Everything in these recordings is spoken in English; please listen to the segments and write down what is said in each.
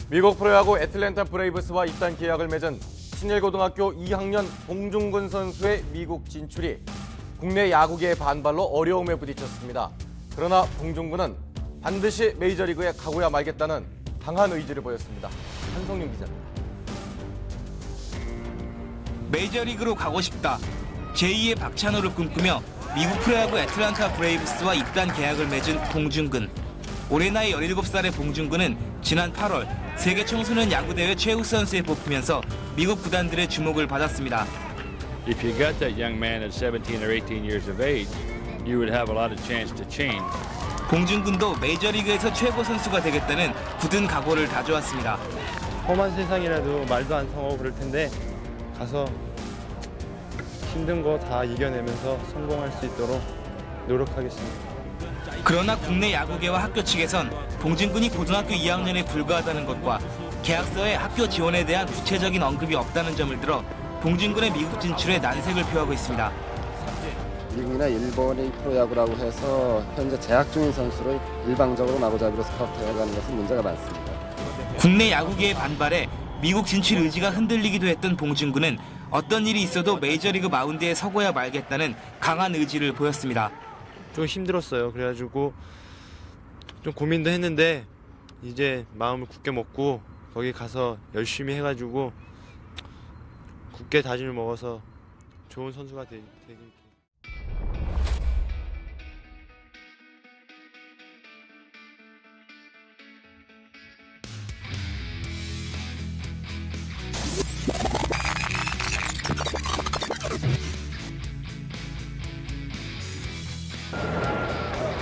미국 프로야구 애틀랜타 브레이브스와 입단 계약을 맺은 신일고등학교 2학년 봉중근 선수의 미국 진출이 국내 야구계의 반발로 어려움에 부딪혔습니다. 그러나 봉중근은 반드시 메이저리그에 가고야 말겠다는 강한 의지를 보였습니다. 한성윤 기자입니다. 메이저리그로 가고 싶다. 제2의 박찬호를 꿈꾸며 미국 프로야구 애틀랜타 브레이브스와 입단 계약을 맺은 봉중근. 올해 나이 17살의 봉중근은 지난 8월 세계 청소년 야구대회 최우 선수에 뽑히면서 미국 구단들의 주목을 받았습니다. If you got that young man at 17 or 18 years of age, you would have a lot of chance to change. 봉중근도 메이저리그에서 최고 선수가 되겠다는 굳은 각오를 다져왔습니다. 험한 세상이라도 말도 안 통하고 그럴 텐데 가서 힘든 거 다 이겨내면서 성공할 수 있도록 노력하겠습니다. 그러나 국내 야구계와 학교 측에선 봉중근이 고등학교 2학년에 불과하다는 것과 계약서에 학교 지원에 대한 구체적인 언급이 없다는 점을 들어 봉중근의 미국 진출에 난색을 표하고 있습니다. 미국이나 일본의 프로야구라고 해서 현재 재학 중인 선수를 일방적으로 마구잡이로 스카우트해가는 것은 문제가 많습니다. 국내 야구계의 반발에 미국 진출 의지가 흔들리기도 했던 봉중근은 어떤 일이 있어도 메이저리그 마운드에 서고야 말겠다는 강한 의지를 보였습니다. 좀 힘들었어요. 그래가지고 좀 고민도 했는데 이제 마음을 굳게 먹고 거기 가서 열심히 해가지고 굳게 다짐을 먹어서 좋은 선수가 되길.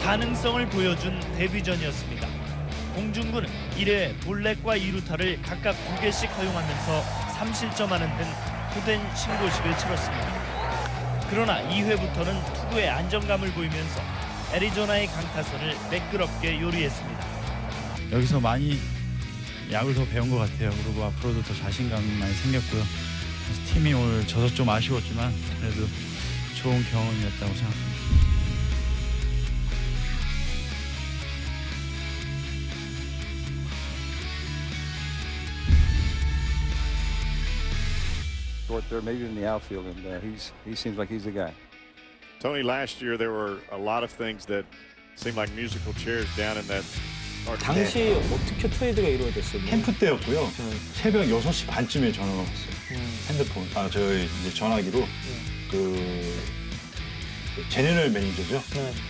가능성을 보여준 데뷔전이었습니다. 봉중근은 1회 볼넷과 2루타를 각각 2개씩 허용하면서 3실점하는 등 후된 신고식을 치렀습니다. 그러나 2회부터는 투구에 안정감을 보이면서 애리조나의 강타선을 매끄럽게 요리했습니다. 여기서 많이 야구를 더 배운 것 같아요. 그리고 앞으로도 더 자신감이 많이 생겼고요. 그래서 팀이 오늘 져서 좀 아쉬웠지만 그래도 좋은 경험이었다고 생각합니다. Short there, maybe in the outfield, and he seems like he's the guy. Tony, last year there were a lot of things that seemed like musical chairs down in that. 당시 어떻게 트레이드가 이루어졌어요? 캠프 때였고요. 새벽 6시 반쯤에 전화가 왔어요. 핸드폰, 저희 이제 전화기로 그 제네럴 매니저죠.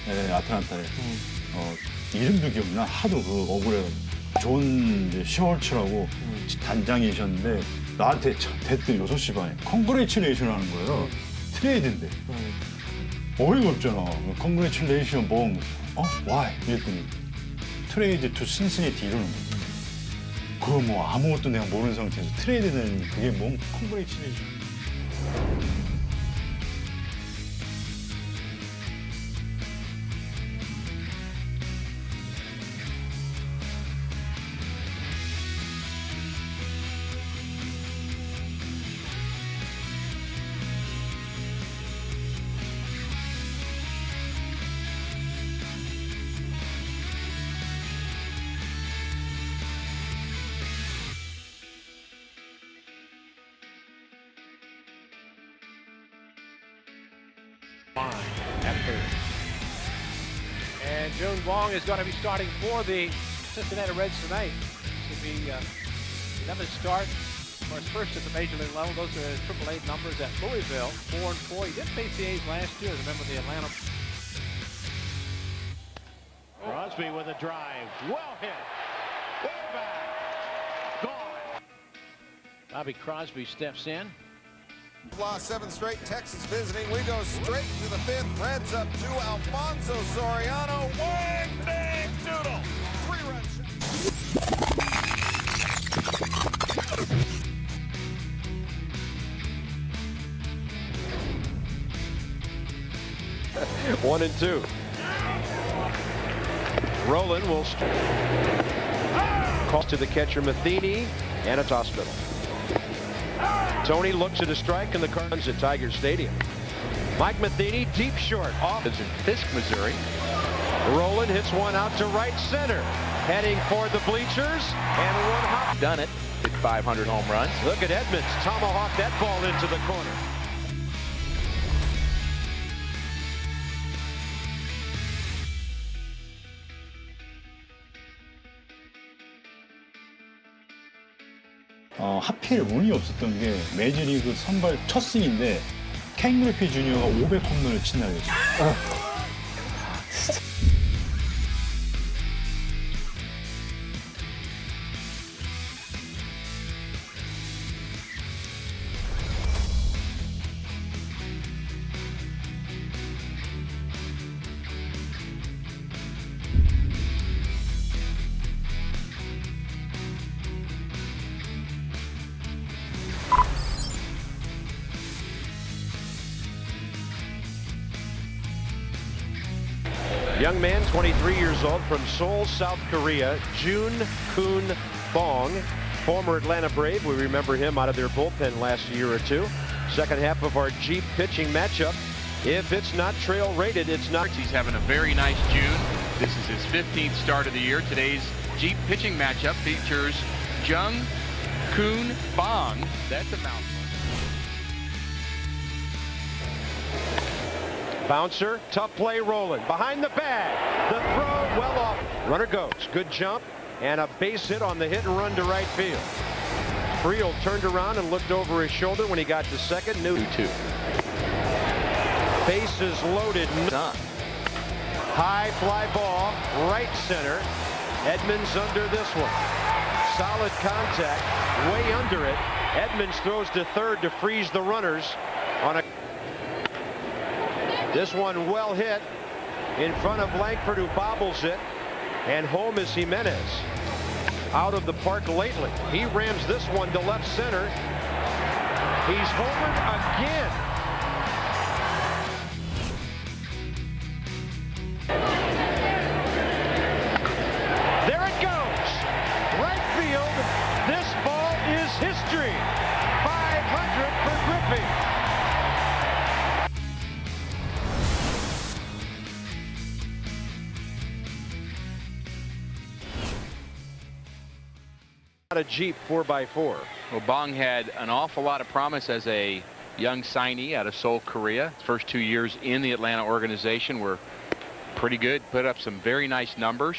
네, 아틀란타에. 이름도 기억나. 하도 그 억울해가지고. 존 이제 슈월츠라고 단장이셨는데 나한테 대뜸 6시 반에 컨그레츄레이션 하는 거예요. 트레이드인데. 어이가 없잖아. 컨그레츄레이션 봉. why? 이랬더니 트레이드 투 신시내티 이러는 거야. 그거 뭐 아무것도 내가 모르는 상태에서 트레이드는 그게 뭔 컨그레츄레이션. And Bong is going to be starting for the Cincinnati Reds tonight. This will be 11th start for his first at the Major League level. Those are his AAA numbers at Louisville, 4-4. He did face the A's last year. Remember the Atlanta. Crosby with a drive. Well hit. Way back. Gone. Bobby Crosby steps in. Lost 7 straight, Texas visiting. We go straight to the 5th. Reds up to Alfonso Soriano. Wang, bang, doodle. 3-run shot. 1-2. Roland will. Call to the catcher Matheny, and it's hospital. Tony looks at a strike, and the Cardinals at Tiger Stadium. Mike Matheny, deep short, off is in Fisk, Missouri. Roland hits one out to right center, heading for the bleachers, and one hop. Done it. Hit 500 home runs. Look at Edmonds, tomahawk that ball into the corner. 하필 운이 없었던 게 메이저리그 선발 첫 승인데 켄 그리피 주니어가 500 홈런을 친 날이었죠. Young man, 23 years old, from Seoul, South Korea, Keun Bong, former Atlanta Brave. We remember him out of their bullpen last year or two. Second half of our Jeep pitching matchup. If it's not trail rated, it's not. He's having a very nice June. This is his 15th start of the year. Today's Jeep pitching matchup features Keun Bong. That's a mouthful. Bouncer, tough play, Roland. Behind the bag. The throw, well off. Runner goes. Good jump. And a base hit on the hit and run to right field. Friel turned around and looked over his shoulder when he got to second. New 2. Bases loaded. High fly ball, right center. Edmonds under this one. Solid contact, way under it. Edmonds throws to third to freeze the runners on a. This one well hit in front of Langford, who bobbles it, and home is Jimenez. Out of the park lately. He rams this one to left center. He's homered again. There it goes. Right field. This ball is history. 500 for Griffey. A Jeep 4x4. Well, Bong had an awful lot of promise as a young signee out of Seoul, Korea. His first 2 years in the Atlanta organization were pretty good, put up some very nice numbers,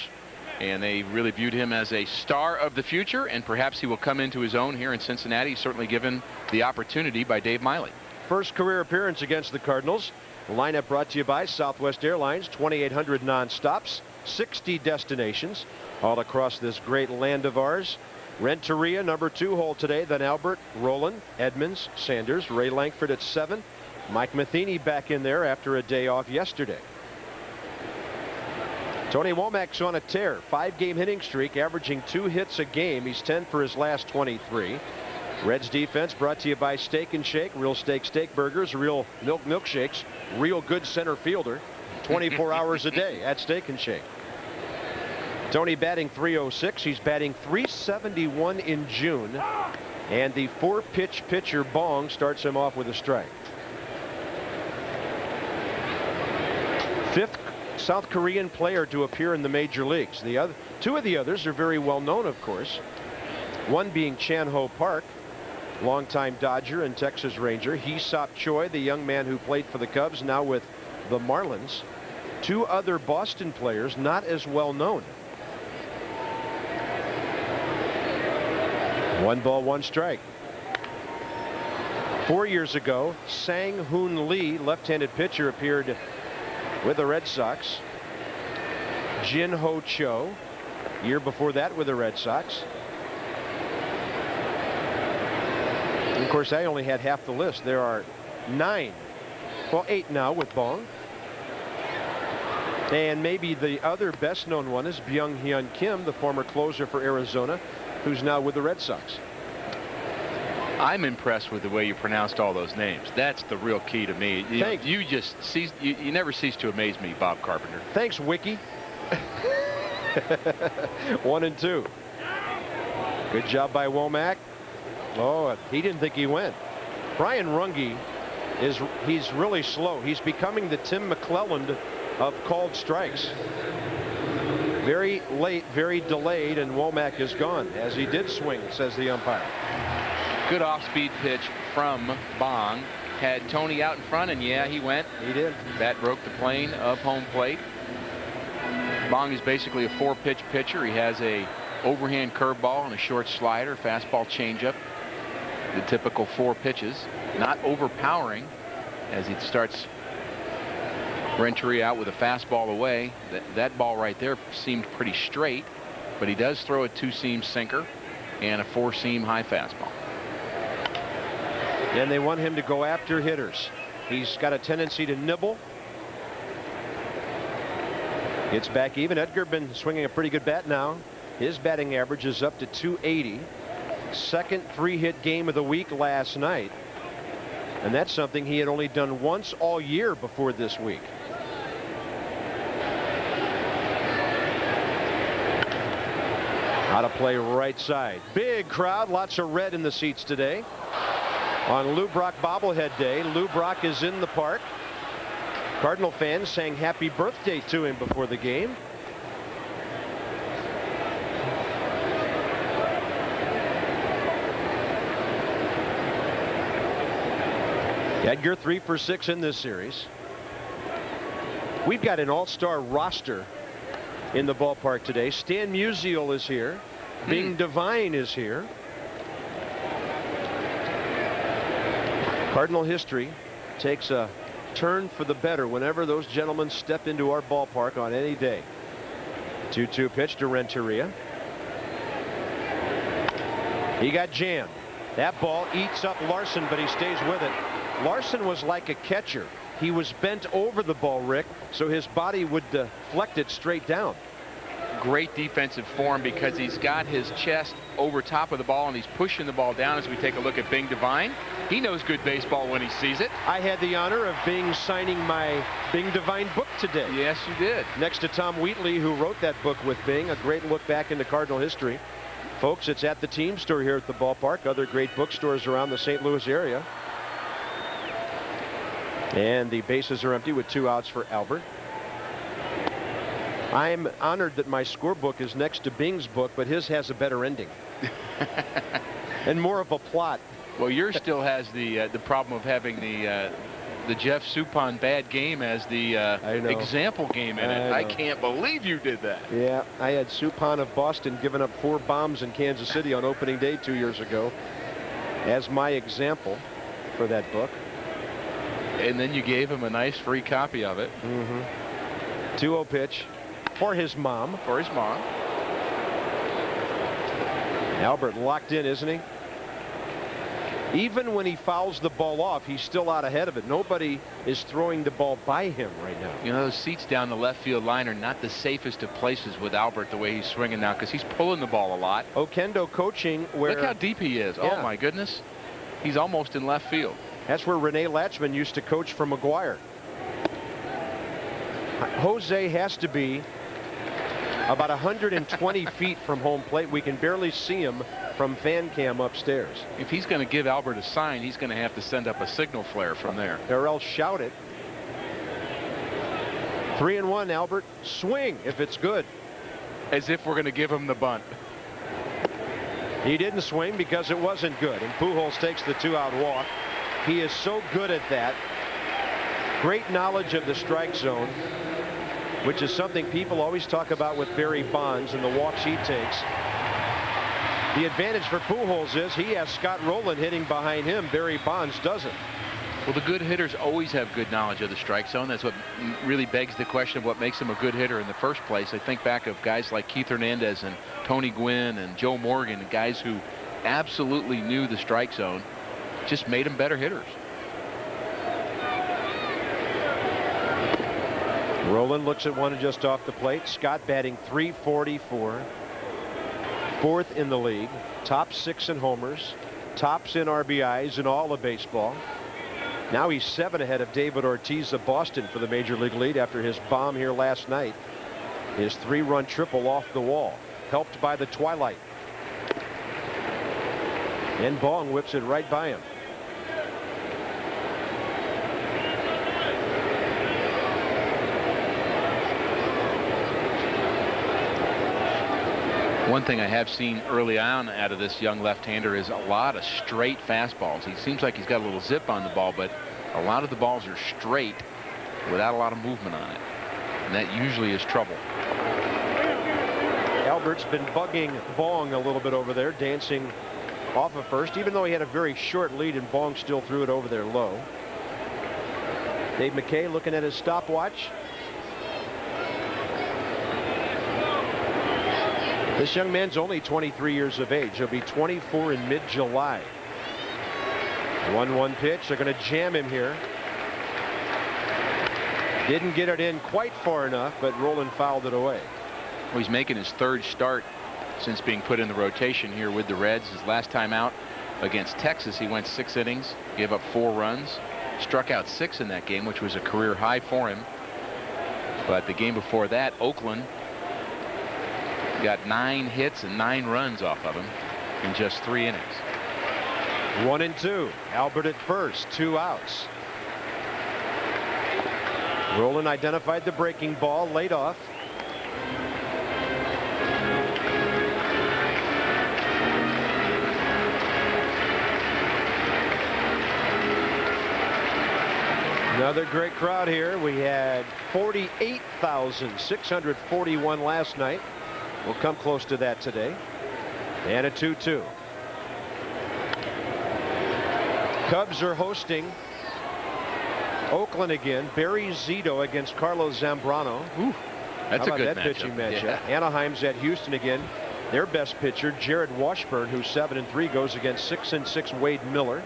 and they really viewed him as a star of the future, and perhaps he will come into his own here in Cincinnati. He's certainly given the opportunity by Dave Miley. First career appearance against the Cardinals. The lineup brought to you by Southwest Airlines. 2,800 non-stops, 60 destinations all across this great land of ours. Renteria, number 2 hole today. Then Albert, Roland, Edmonds, Sanders, Ray Langford at 7. Mike Matheny back in there after a day off yesterday. Tony Womack's on a tear. 5-game hitting streak, averaging 2 hits a game. He's 10 for his last 23. Reds defense brought to you by Steak and Shake. Real steak burgers, real milk milkshakes, real good center fielder. 24 hours a day at Steak and Shake. Tony batting .306. He's batting .371 in June. And the 4-pitch pitcher Bong starts him off with a strike. 5th South Korean player to appear in the major leagues. The 2 of the others are very well known, of course. One being Chan-Ho Park, longtime Dodger and Texas Ranger. Hee-Sop Choi, the young man who played for the Cubs, now with the Marlins. 2 other Boston players not as well known. 1 ball, 1 strike. 4 years ago, Sang-Hoon Lee, left-handed pitcher, appeared with the Red Sox. Jin-Ho Cho, year before that with the Red Sox. And of course, I only had half the list. There are 9, well, 8 now with Bong. And maybe the other best-known one is Byung-Hyun Kim, the former closer for Arizona, who's now with the Red Sox. I'm impressed with the way you pronounced all those names. That's the real key to me. You just cease, you never cease to amaze me, Bob Carpenter. Thanks, Wiki. 1 and 2. Good job by Womack. Oh, he didn't think he went. Brian Runge he's really slow. He's becoming the Tim McClelland of called strikes. Very late, very delayed, and Womack is gone, as he did swing, says the umpire. Good off-speed pitch from Bong. Had Tony out in front, and yeah, he went. He did. That broke the plane of home plate. Bong is basically a 4-pitch pitcher. He has a overhand curveball and a short slider, fastball, changeup. The typical 4 pitches. Not overpowering as he starts Renteria out with a fastball away. That ball right there seemed pretty straight, but he does throw a 2-seam sinker and a 4-seam high fastball. And they want him to go after hitters. He's got a tendency to nibble. It's back even. Edgar been swinging a pretty good bat now. His batting average is up to 280. Second 3-hit game of the week last night. And that's something he had only done once all year before this week. How to play right side. Big crowd, lots of red in the seats today. On Lou Brock bobblehead day, Lou Brock is in the park. Cardinal fans sang happy birthday to him before the game. Edgar 3 for 6 in this series. We've got an all-star roster in the ballpark today. Stan Musial is here. Bing Devine is here. Cardinal history takes a turn for the better whenever those gentlemen step into our ballpark on any day. 2-2 pitch to Renteria. He got jammed. That ball eats up Larson, but he stays with it. Larson was like a catcher. He was bent over the ball, Rick, so his body would deflect it straight down. Great defensive form because he's got his chest over top of the ball and he's pushing the ball down. As we take a look at Bing Devine, he knows good baseball when he sees it. I had the honor of signing my Bing Devine book today. Yes, you did. Next to Tom Wheatley, who wrote that book with Bing. A great look back into Cardinal history. Folks, it's at the team store here at the ballpark. Other great bookstores around the St. Louis area. And the bases are empty with 2 outs for Albert. I'm honored that my scorebook is next to Bing's book, but his has a better ending. And more of a plot. Well, yours still has the problem of having the Jeff Suppan bad game as the example game in it. I can't believe you did that. Yeah, I had Suppan of Boston giving up 4 bombs in Kansas City on opening day 2 years ago as my example for that book. And then you gave him a nice free copy of it. 2-0 pitch for his mom. For his mom. Albert locked in, isn't he? Even when he fouls the ball off, he's still out ahead of it. Nobody is throwing the ball by him right now. You know, those seats down the left field line are not the safest of places with Albert the way he's swinging now because he's pulling the ball a lot. Okendo coaching where... Look how deep he is. Yeah. Oh, my goodness. He's almost in left field. That's where Renee Latchman used to coach for McGuire. Jose has to be about 120 feet from home plate. We can barely see him from fan cam upstairs. If he's going to give Albert a sign, he's going to have to send up a signal flare from there. Or else shout it. 3-1, Albert. Swing if it's good. As if we're going to give him the bunt. He didn't swing because it wasn't good. And Pujols takes the 2-out walk. He is so good at that. Great knowledge of the strike zone, which is something people always talk about with Barry Bonds and the walks he takes. The advantage for Pujols is he has Scott Rowland hitting behind him. Barry Bonds doesn't. Well, the good hitters always have good knowledge of the strike zone. That's what really begs the question of what makes them a good hitter in the first place. I think back of guys like Keith Hernandez and Tony Gwynn and Joe Morgan, guys who absolutely knew the strike zone, just made them better hitters. Rowland looks at one just off the plate. Scott batting .344. 4th in the league. Top 6 in homers. Tops in RBIs in all of baseball. Now he's 7 ahead of David Ortiz of Boston for the major league lead after his bomb here last night. His 3-run triple off the wall, helped by the twilight. And Bong whips it right by him. One thing I have seen early on out of this young left-hander is a lot of straight fastballs. He seems like he's got a little zip on the ball, but a lot of the balls are straight without a lot of movement on it. And that usually is trouble. Albert's been bugging Bong a little bit over there, dancing off of first, even though he had a very short lead, and Bong still threw it over there low. Dave McKay looking at his stopwatch. This young man's only 23 years of age. He'll be 24 in mid-July. 1-1 pitch. They're going to jam him here. Didn't get it in quite far enough, but Rolen fouled it away. Well, he's making his third start since being put in the rotation here with the Reds. His last time out against Texas, he went 6 innings, gave up 4 runs, struck out 6 in that game, which was a career high for him. But the game before that, Oakland, got 9 hits and 9 runs off of him in just 3 innings. 1-2. Albert at first, 2 outs. Rolen identified the breaking ball, laid off. Another great crowd here. We had 48,641 last night. We'll come close to that today. And a 2-2. Cubs are hosting Oakland again. Barry Zito against Carlos Zambrano. Ooh, that's a good pitching matchup. Yeah. Anaheim's at Houston again. Their best pitcher, Jared Washburn, who's 7-3, goes against 6-6 Wade Miller.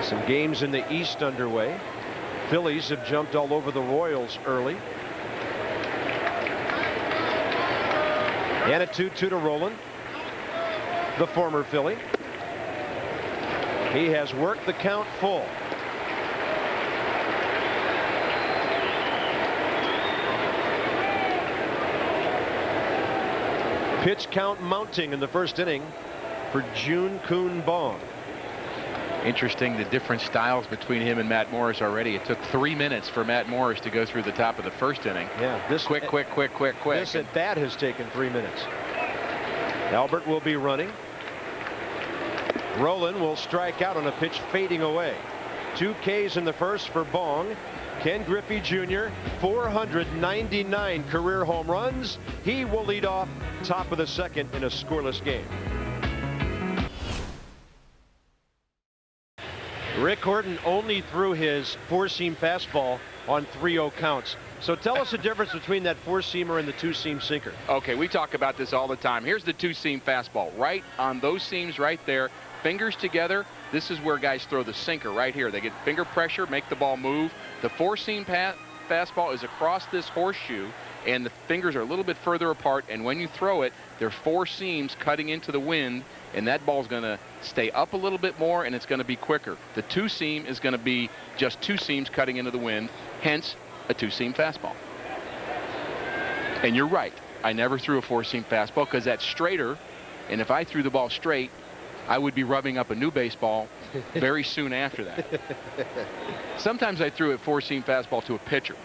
Some games in the East underway. Phillies have jumped all over the Royals early. And a 2-2 to Rolen, the former Philly. He has worked the count full. Pitch count mounting in the first inning for Keun Bong. Interesting, the different styles between him and Matt Morris already. It took 3 minutes for Matt Morris to go through the top of the first inning. Yeah, this quick. This at bat has taken 3 minutes. Albert will be running. Rolen will strike out on a pitch fading away. 2 Ks in the first for Bong. Ken Griffey Jr., 499 career home runs. He will lead off top of the second in a scoreless game. Rick Horton only threw his 4-seam fastball on 3-0 counts. So tell us the difference between that 4-seamer and the 2-seam sinker. Okay, we talk about this all the time. Here's the 2-seam fastball. Right on those seams right there, fingers together. This is where guys throw the sinker right here. They get finger pressure, make the ball move. The 4-seam fastball is across this horseshoe, and the fingers are a little bit further apart, and when you throw it, there are 4 seams cutting into the wind, and that ball's going to stay up a little bit more, and it's going to be quicker. The 2-seam is going to be just 2 seams cutting into the wind, hence a 2-seam fastball. And you're right. I never threw a 4-seam fastball because that's straighter, and if I threw the ball straight, I would be rubbing up a new baseball very soon after that. Sometimes I threw a 4-seam fastball to a pitcher.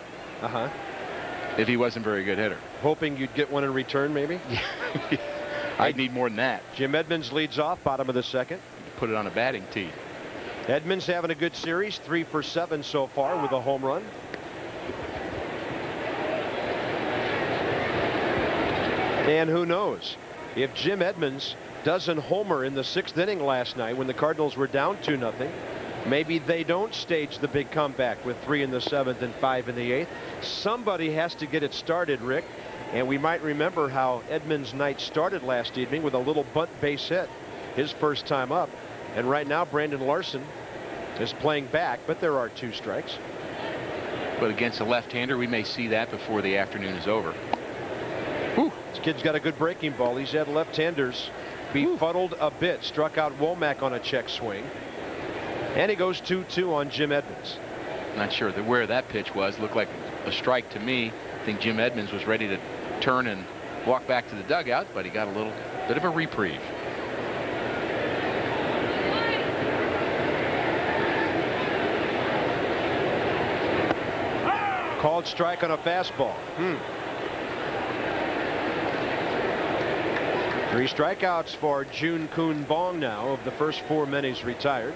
If he wasn't a very good hitter. Hoping you'd get one in return, maybe? I'd need more than that. Jim Edmonds leads off, bottom of the second. Put it on a batting tee. Edmonds having a good series, 3 for 7 so far with a home run. And who knows, if Jim Edmonds doesn't homer in the 6th inning last night when the Cardinals were down 2-0, maybe they don't stage the big comeback with 3 in the 7th and 5 in the 8th. Somebody has to get it started, Rick. And we might remember how Edmonds' night started last evening with a little bunt base hit, his first time up. And right now, Brandon Larson is playing back, but there are 2 strikes. But against a left-hander, we may see that before the afternoon is over. Whew. This kid's got a good breaking ball. He's had left-handers befuddled a bit. Struck out Womack on a check swing. And he goes 2-2 on Jim Edmonds. Not sure where that pitch was. Looked like a strike to me. I think Jim Edmonds was ready to turn and walk back to the dugout, but he got a little bit of a reprieve. Called strike on a fastball. 3 strikeouts for Keun Bong now. Of the first 4 men he's retired.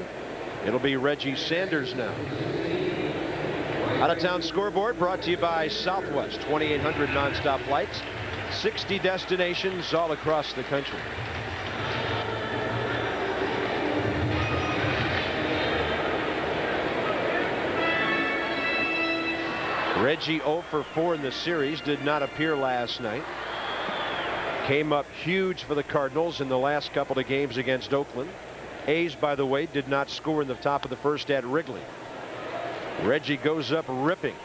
It'll be Reggie Sanders now. Out-of-town scoreboard brought to you by Southwest. 2,800 nonstop flights. 60 destinations all across the country. Reggie 0 for 4 in the series. Did not appear last night. Came up huge for the Cardinals in the last couple of games against Oakland. A's, by the way, did not score in the top of the first at Wrigley. Reggie goes up ripping.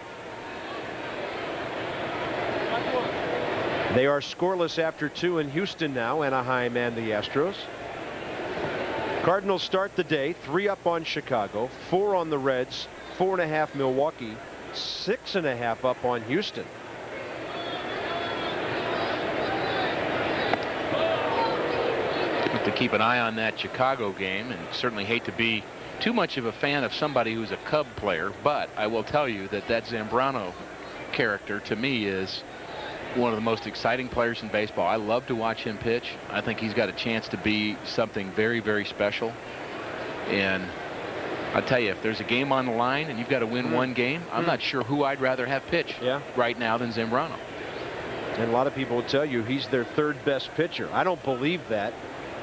They are scoreless after 2 in Houston now, Anaheim and the Astros. Cardinals start the day 3 up on Chicago, 4 on the Reds, 4.5 Milwaukee, 6.5 up on Houston. Have to keep an eye on that Chicago game, and certainly hate to be too much of a fan of somebody who's a Cub player, but I will tell you that Zambrano character to me is one of the most exciting players in baseball. I love to watch him pitch. I think he's got a chance to be something very, very special. And I'll tell you, if there's a game on the line and you've got to win one game, I'm not sure who I'd rather have pitch right now than Zambrano. And a lot of people will tell you he's their 3rd best pitcher. I don't believe that,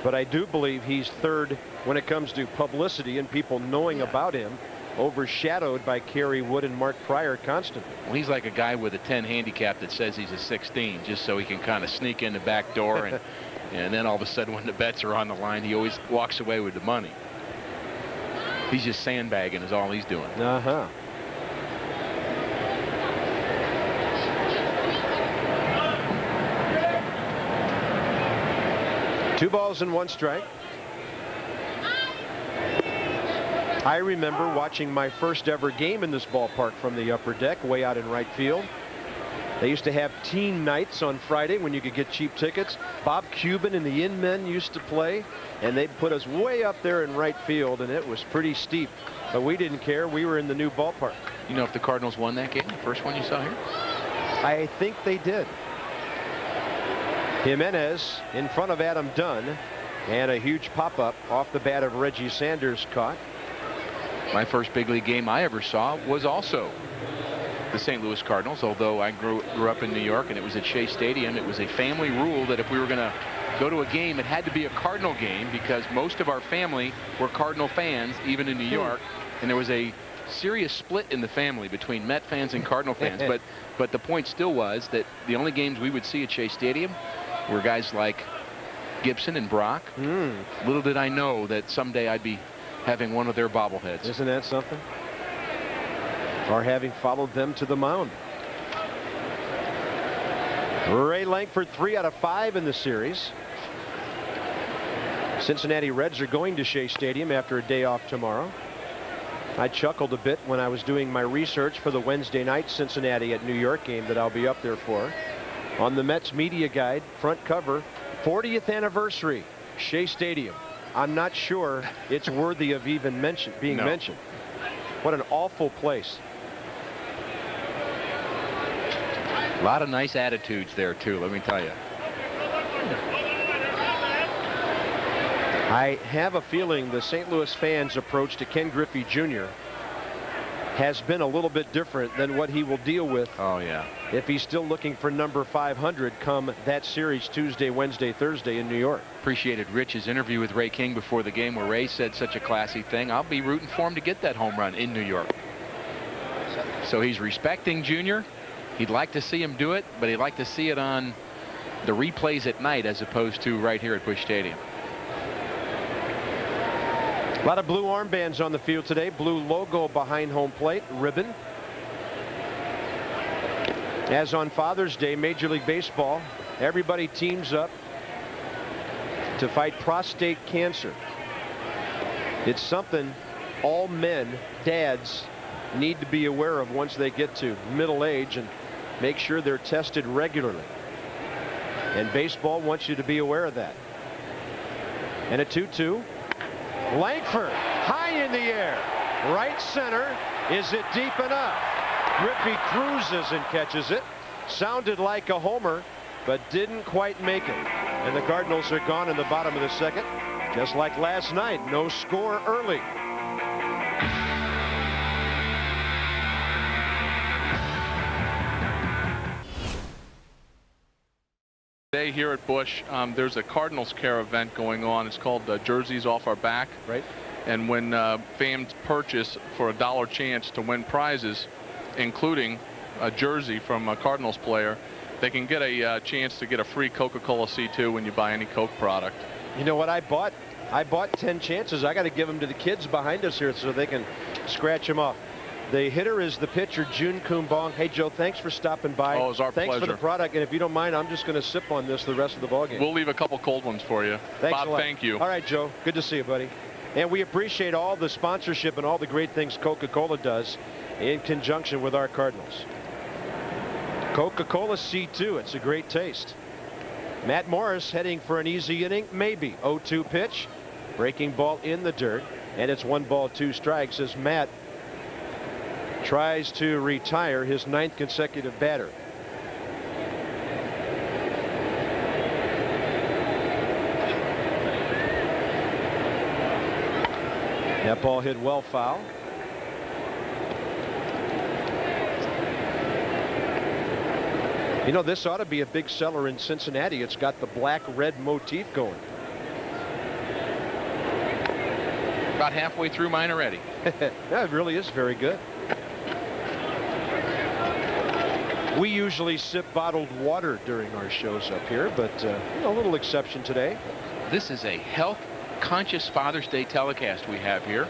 but I do believe he's 3rd when it comes to publicity and people knowing about him, overshadowed by Kerry Wood and Mark Pryor constantly. Well, he's like a guy with a 10 handicap that says he's a 16 just so he can kind of sneak in the back door and then all of a sudden when the bets are on the line, he always walks away with the money. He's just sandbagging is all he's doing. 2 balls and 1 strike. I remember watching my first ever game in this ballpark from the upper deck way out in right field. They used to have teen nights on Friday when you could get cheap tickets. Bob Cuban and the In-Men used to play, and they'd put us way up there in right field, and it was pretty steep. But we didn't care. We were in the new ballpark. You know if the Cardinals won that game, the first one you saw here? I think they did. Jimenez in front of Adam Dunn, and a huge pop-up off the bat of Reggie Sanders caught. My first big league game I ever saw was also the St. Louis Cardinals, although I grew up in New York and it was at Shea Stadium. It was a family rule that if we were going to go to a game, it had to be a Cardinal game because most of our family were Cardinal fans, even in New York, and there was a serious split in the family between Met fans and Cardinal fans. But the point still was that the only games we would see at Shea Stadium were guys like Gibson and Brock. Little did I know that someday I'd be having one of their bobbleheads. Isn't that something? Or having followed them to the mound. Ray Lankford 3 out of 5 in the series. Cincinnati Reds are going to Shea Stadium after a day off tomorrow. I chuckled a bit when I was doing my research for the Wednesday night Cincinnati at New York game that I'll be up there for. On the Mets media guide, front cover, 40th anniversary, Shea Stadium. I'm not sure it's worthy of even being mentioned. What an awful place. A lot of nice attitudes there, too, let me tell you. I have a feeling the St. Louis fans' approach to Ken Griffey Jr. has been a little bit different than what he will deal with. Oh, yeah. If he's still looking for number 500 come that series Tuesday, Wednesday, Thursday in New York. Appreciated Rich's interview with Ray King before the game where Ray said such a classy thing. I'll be rooting for him to get that home run in New York. So he's respecting Junior. He'd like to see him do it, but he'd like to see it on the replays at night as opposed to right here at Busch Stadium. A lot of blue armbands on the field today. Blue logo behind home plate, ribbon. As on Father's Day, Major League Baseball, everybody teams up to fight prostate cancer. It's something all men, dads, need to be aware of once they get to middle age and make sure they're tested regularly. And baseball wants you to be aware of that. And a 2-2. Lankford high in the air. Right center. Is it deep enough? Griffey cruises and catches it. Sounded like a homer, but didn't quite make it. And the Cardinals are gone in the bottom of the second. Just like last night, no score early. Today here at Busch, there's a Cardinals Care event going on. It's called Jerseys Off Our Back. Right. And when fans purchase for $1 chance to win prizes, including a jersey from a Cardinals player, they can get a chance to get a free Coca-Cola C2 when you buy any Coke product. You know what I bought? I bought 10 chances. I got to give them to the kids behind us here so they can scratch them off. The hitter is the pitcher, Keun Bong. Hey, Joe, thanks for stopping by. Oh, it was our pleasure. Thanks for the product. And if you don't mind, I'm just going to sip on this the rest of the ballgame. We'll leave a couple cold ones for you. Thanks Bob, a lot. thank you. All right, Joe. Good to see you, buddy. And we appreciate all the sponsorship and all the great things Coca-Cola does in conjunction with our Cardinals. Coca-Cola C2. It's a great taste. Matt Morris heading for an easy inning. Maybe. 0-2 pitch. Breaking ball in the dirt. And it's 1 ball, 2 strikes as Matt tries to retire his 9th consecutive batter. That ball hit well foul. You know, this ought to be a big seller in Cincinnati. It's got the black-red motif going. About halfway through mine already. Yeah, it really is very good. We usually sip bottled water during our shows up here, but a little exception today. This is a health-conscious Father's Day telecast we have here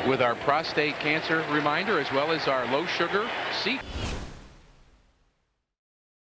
with our prostate cancer reminder as well as our low-sugar seat.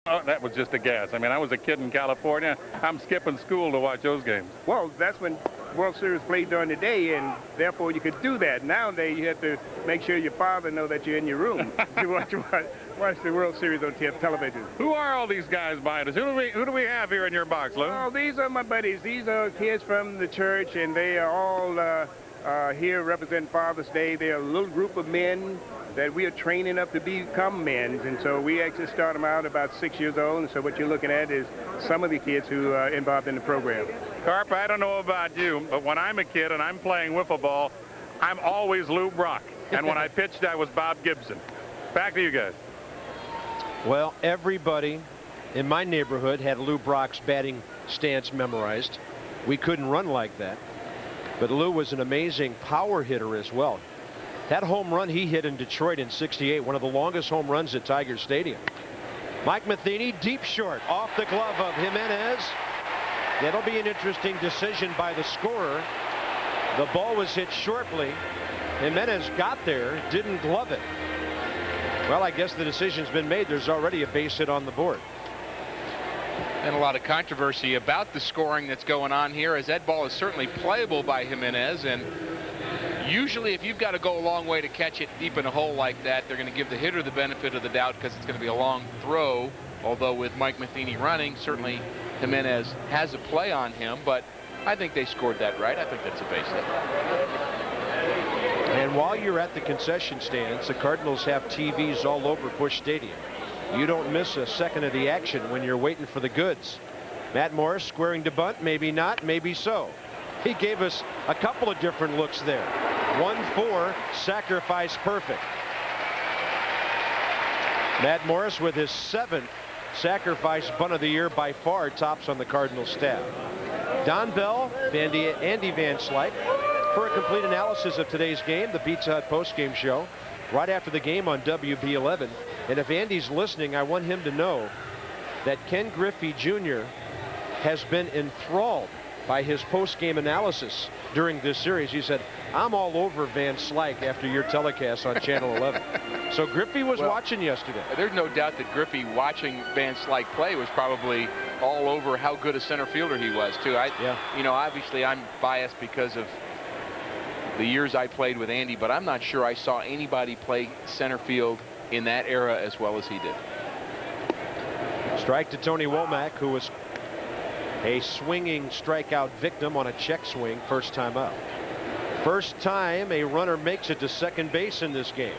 Oh, that was just a guess. I mean, I was a kid in California. I'm skipping school to watch those games. Well, that's when World Series played during the day, and therefore you could do that. Nowadays, you have to make sure your father know that you're in your room to watch the World Series on television. Who are all these guys behind us? Who do we have here in your box, Lou? Oh, these are my buddies. These are kids from the church, and they are all here representing Father's Day. They're a little group of men that we are training up to become men, and so we actually start them out about 6 years old, and so what you're looking at is some of the kids who are involved in the program. Carp, I don't know about you, but when I'm a kid and I'm playing wiffle ball, I'm always Lou Brock, and when I pitched, I was Bob Gibson. Back to you guys. Well, everybody in my neighborhood had Lou Brock's batting stance memorized. We couldn't run like that, but Lou was an amazing power hitter as well. That home run he hit in Detroit in '68, one of the longest home runs at Tiger Stadium. Mike Matheny, deep short, off the glove of Jimenez. That'll be an interesting decision by the scorer. The ball was hit shortly. Jimenez got there, didn't glove it. Well, I guess the decision's been made. There's already a base hit on the board. And a lot of controversy about the scoring that's going on here, as that ball is certainly playable by Jimenez, and usually if you've got to go a long way to catch it deep in a hole like that, they're going to give the hitter the benefit of the doubt because it's going to be a long throw. Although with Mike Matheny running, certainly Jimenez has a play on him, but I think they scored that right. I think that's a base hit. And while you're at the concession stands, the Cardinals have TVs all over Busch Stadium. You don't miss a second of the action when you're waiting for the goods. Matt Morris squaring to bunt, maybe not, maybe so. He gave us a couple of different looks there. 1-4, sacrifice perfect. Matt Morris with his 7th sacrifice bunt of the year, by far tops on the Cardinals staff. Don Bell, Andy Van Slyke, for a complete analysis of today's game, the Pizza Hut postgame show, right after the game on WB11. And if Andy's listening, I want him to know that Ken Griffey Jr. has been enthralled by his post-game analysis during this series. He said, I'm all over Van Slyke after your telecast on Channel 11. So Griffey was watching yesterday. There's no doubt that Griffey watching Van Slyke play was probably all over how good a center fielder he was, too. You know, obviously I'm biased because of the years I played with Andy, but I'm not sure I saw anybody play center field in that era as well as he did. Strike to Tony Womack, who was a swinging strikeout victim on a check swing, first time out. First time a runner makes it to second base in this game.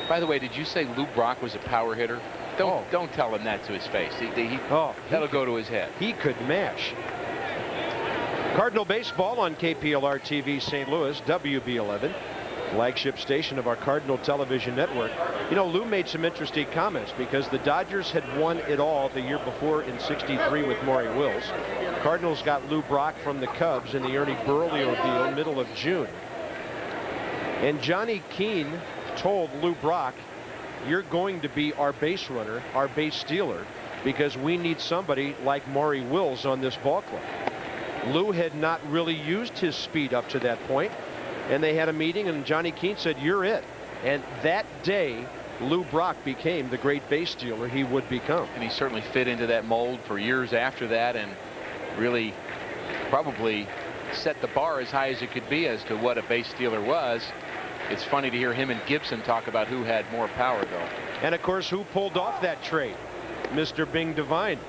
By the way, did you say Lou Brock was a power hitter? Don't tell him that to his face. That'll go to his head. He could mash. Cardinal baseball on KPLR TV St. Louis, WB11, flagship station of our Cardinal television network. You know, Lou made some interesting comments because the Dodgers had won it all the year before in '63 with Maury Wills. Cardinals got Lou Brock from the Cubs in the Ernie Berlioz deal middle of June. And Johnny Keun told Lou Brock, you're going to be our base runner, our base stealer, because we need somebody like Maury Wills on this ball club. Lou had not really used his speed up to that point, and they had a meeting, and Johnny Keun said, you're it. And that day, Lou Brock became the great base stealer he would become. And he certainly fit into that mold for years after that, and really probably set the bar as high as it could be as to what a base stealer was. It's funny to hear him and Gibson talk about who had more power, though. And of course, who pulled off that trade? Mr. Bing Devine.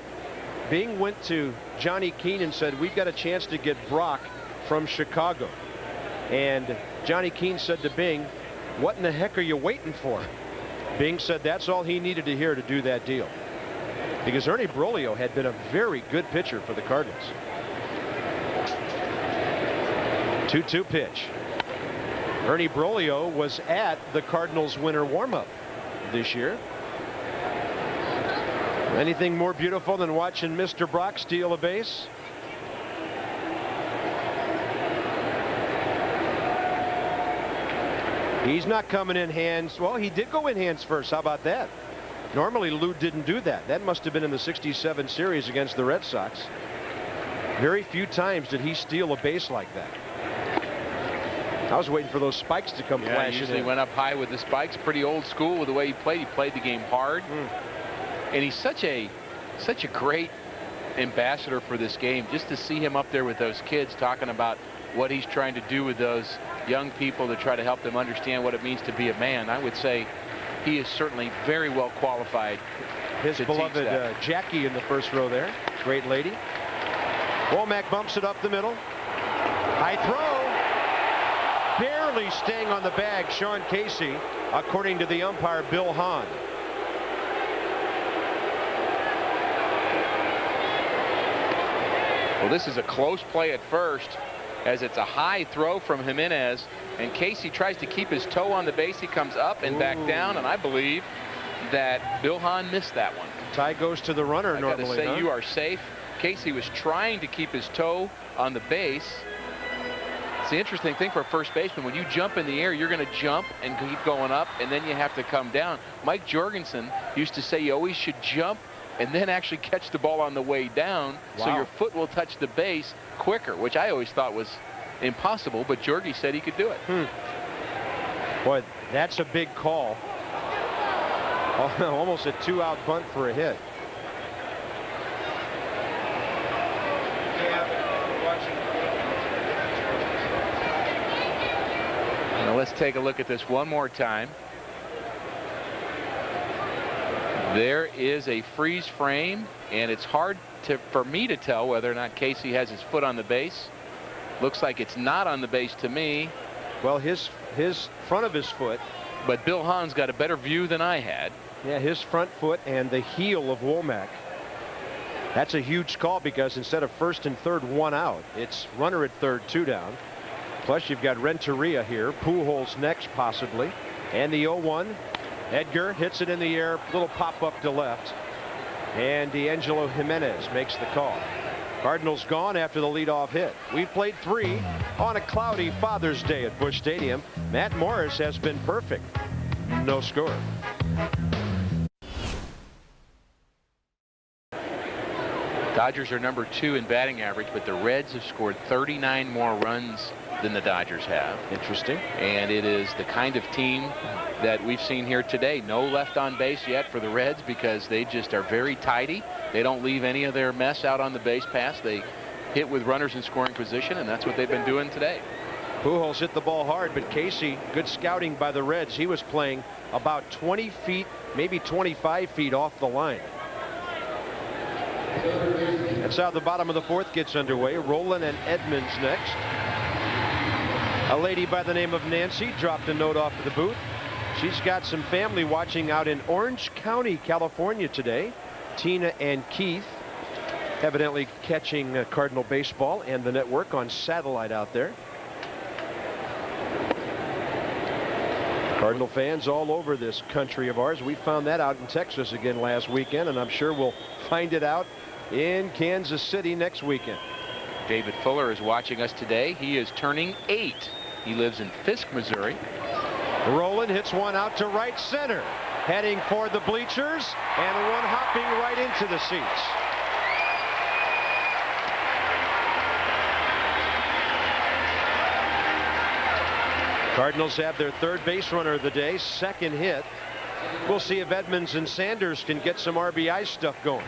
Bing went to Johnny Keun and said, we've got a chance to get Brock from Chicago. And Johnny Keun said to Bing, what in the heck are you waiting for? Bing said that's all he needed to hear to do that deal. Because Ernie Berlioz had been a very good pitcher for the Cardinals. 2-2 pitch. Ernie Berlioz was at the Cardinals winter warm-up this year. Anything more beautiful than watching Mr. Brock steal a base? He's not coming in hands. Well, he did go in hands first. How about that? Normally, Lou didn't do that. That must have been in the '67 series against the Red Sox. Very few times did he steal a base like that. I was waiting for those spikes to come flashing. He usually went up high with the spikes. Pretty old school with the way he played. He played the game hard. And he's such a great ambassador for this game. Just to see him up there with those kids talking about what he's trying to do with those young people to try to help them understand what it means to be a man. I would say he is certainly very well qualified. His beloved Jackie in the first row there. Great lady. Womack bumps it up the middle. High throw. Barely staying on the bag, Sean Casey, according to the umpire, Bill Hahn. Well, this is a close play at first, as it's a high throw from Jimenez, and Casey tries to keep his toe on the base. He comes up and back down, and I believe that Bill Hahn missed that one. Tie goes to the runner normally. I gotta say, you are safe. Casey was trying to keep his toe on the base. It's the interesting thing for a first baseman. When you jump in the air, you're going to jump and keep going up, and then you have to come down. Mike Jorgensen used to say you always should jump and then actually catch the ball on the way down, so your foot will touch the base quicker, which I always thought was impossible, but Jorgie said he could do it. Boy, that's a big call. Almost a two-out bunt for a hit. Now let's take a look at this one more time. There is a freeze frame, and it's hard for me to tell whether or not Casey has his foot on the base. Looks like it's not on the base to me. Well, his front of his foot. But Bill Hahn's got a better view than I had. Yeah, his front foot and the heel of Womack. That's a huge call because instead of first and third, one out, it's runner at third, two down. Plus, you've got Renteria here. Pujols next, possibly. And the 0-1. Edgar hits it in the air, little pop-up to left. And D'Angelo Jimenez makes the call. Cardinals gone after the leadoff hit. We've played 3 on a cloudy Father's Day at Busch Stadium. Matt Morris has been perfect. No score. Dodgers are number 2 in batting average, but the Reds have scored 39 more runs than the Dodgers have. Interesting. And it is the kind of team that we've seen here today. No left on base yet for the Reds because they just are very tidy. They don't leave any of their mess out on the base pass. They hit with runners in scoring position, and that's what they've been doing today. Pujols hit the ball hard, but Casey, good scouting by the Reds. He was playing about 20 feet, maybe 25 feet off the line. That's how the bottom of the 4th gets underway. Rowland and Edmonds next. A lady by the name of Nancy dropped a note off of the booth. She's got some family watching out in Orange County, California today. Tina and Keith evidently catching Cardinal baseball and the network on satellite out there. Cardinal fans all over this country of ours. We found that out in Texas again last weekend, and I'm sure we'll find it out in Kansas City next weekend. David Fuller is watching us today. He is turning 8. He lives in Fisk, Missouri. Rowland hits one out to right center, heading for the bleachers, and one hopping right into the seats. Cardinals have their third base runner of the day, second hit. We'll see if Edmonds and Sanders can get some RBI stuff going.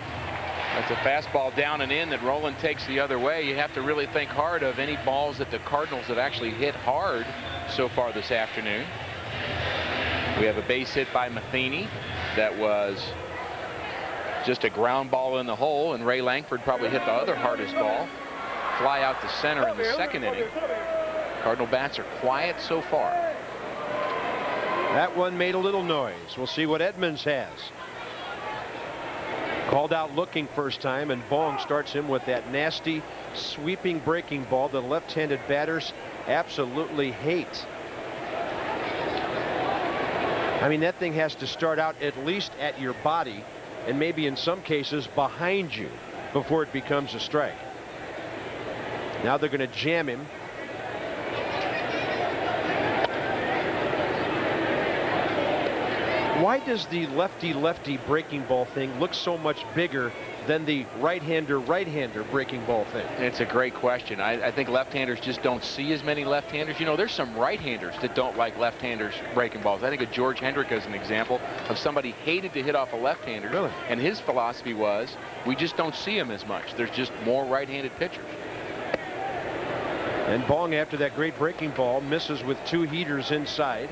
That's a fastball down and in that Rowland takes the other way. You have to really think hard of any balls that the Cardinals have actually hit hard so far this afternoon. We have a base hit by Matheny that was just a ground ball in the hole, and Ray Langford probably hit the other hardest ball. Fly out to center in the second inning. Cardinal bats are quiet so far. That one made a little noise. We'll see what Edmonds has. Called out looking first time, and Bong starts him with that nasty sweeping breaking ball that left-handed batters absolutely hate. I mean, that thing has to start out at least at your body, and maybe in some cases behind you, before it becomes a strike. Now they're going to jam him. Why does the lefty-lefty breaking ball thing look so much bigger than the right-hander breaking ball thing? It's a great question. I think left-handers just don't see as many left-handers. You know, there's some right-handers that don't like left-handers breaking balls. I think of George Hendrick as an example of somebody hated to hit off a left-hander. Really? And his philosophy was, we just don't see him as much. There's just more right-handed pitchers. And Bong, after that great breaking ball, misses with two heaters inside.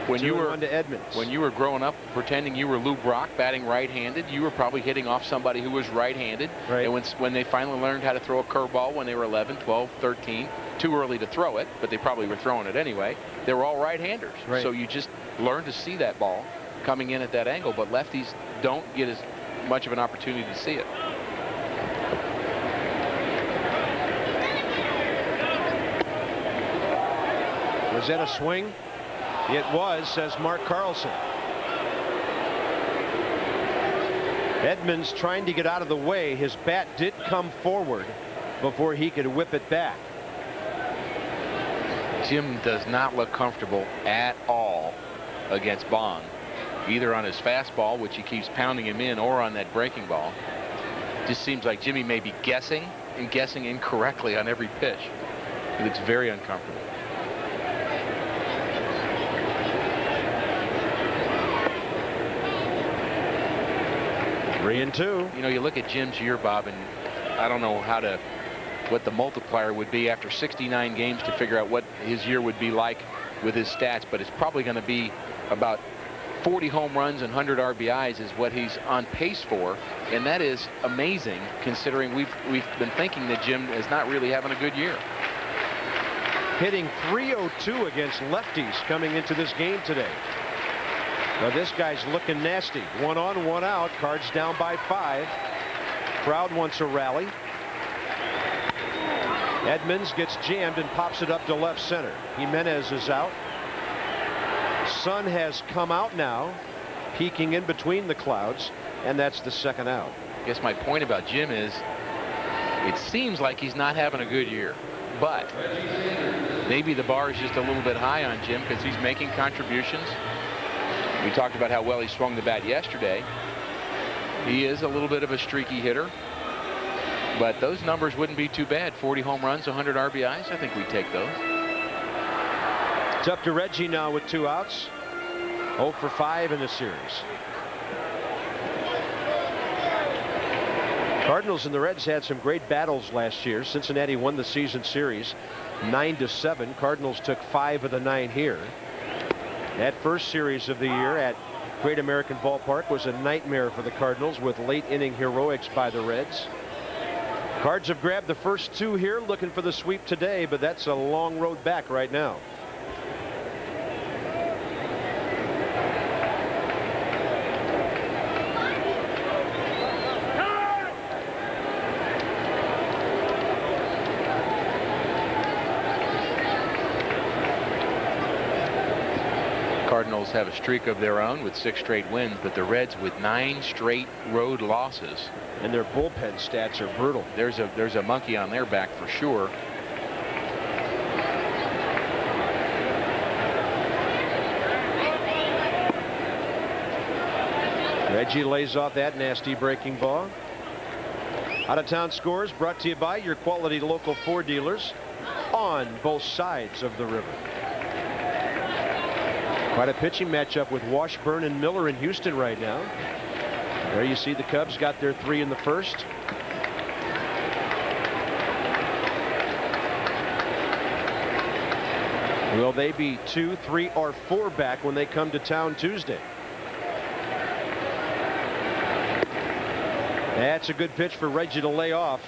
When you were on to Edmonds. When you were growing up pretending you were Lou Brock batting right-handed, you were probably hitting off somebody who was right-handed. Right. And when they finally learned how to throw a curveball when they were 11, 12, 13, too early to throw it, but they probably were throwing it anyway, they were all right-handers. Right. So you just learn to see that ball coming in at that angle, but lefties don't get as much of an opportunity to see it. Was that a swing? It was, says Mark Carlson. Edmonds trying to get out of the way. His bat did come forward before he could whip it back. Jim does not look comfortable at all against Bong, either on his fastball, which he keeps pounding him in, or on that breaking ball. Just seems like Jimmy may be guessing and guessing incorrectly on every pitch. He looks very uncomfortable. Three and two. You know, you look at Jim's year, Bob, and I don't know what the multiplier would be after 69 games to figure out what his year would be like with his stats, but it's probably going to be about 40 home runs and 100 RBIs is what he's on pace for, and that is amazing considering we've been thinking that Jim is not really having a good year. Hitting .302 against lefties coming into this game today. Now this guy's looking nasty. 1 on, 1 out. Cards down by 5. Crowd wants a rally. Edmonds gets jammed and pops it up to left center. Jimenez is out. Sun has come out now, peeking in between the clouds, and that's the second out. I guess my point about Jim is it seems like he's not having a good year, but maybe the bar is just a little bit high on Jim because he's making contributions. We talked about how well he swung the bat yesterday. He is a little bit of a streaky hitter, but those numbers wouldn't be too bad. 40 home runs, 100 RBIs. I think we'd take those. It's up to Reggie now with 2 outs. 0 for 5 in the series. Cardinals and the Reds had some great battles last year. Cincinnati won the season series 9-7. Cardinals took 5 of the 9 here. That first series of the year at Great American Ballpark was a nightmare for the Cardinals with late inning heroics by the Reds. Cards have grabbed the first 2 here, looking for the sweep today, but that's a long road back right now. Cardinals have a streak of their own with 6 straight wins, but the Reds with 9 straight road losses. And their bullpen stats are brutal. There's a monkey on their back for sure. Reggie lays off that nasty breaking ball. Out of town scores brought to you by your quality local Ford dealers on both sides of the river. Quite a pitching matchup with Washburn and Miller in Houston right now. There you see the Cubs got their 3 in the first. Will they be 2, 3, or 4 back when they come to town Tuesday? That's a good pitch for Reggie to lay off.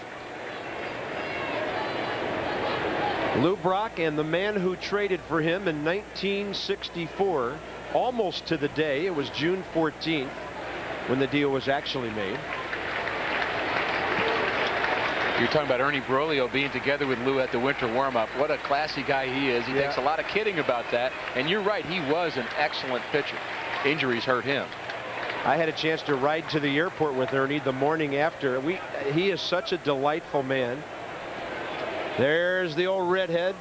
Lou Brock and the man who traded for him in 1964, almost to the day. It was June 14th when the deal was actually made. You're talking about Ernie Broglio being together with Lou at the winter warm-up. What a classy guy he is. He takes a lot of kidding about that. And you're right, he was an excellent pitcher. Injuries hurt him. I had a chance to ride to the airport with Ernie the morning after. He is such a delightful man. There's the old redhead.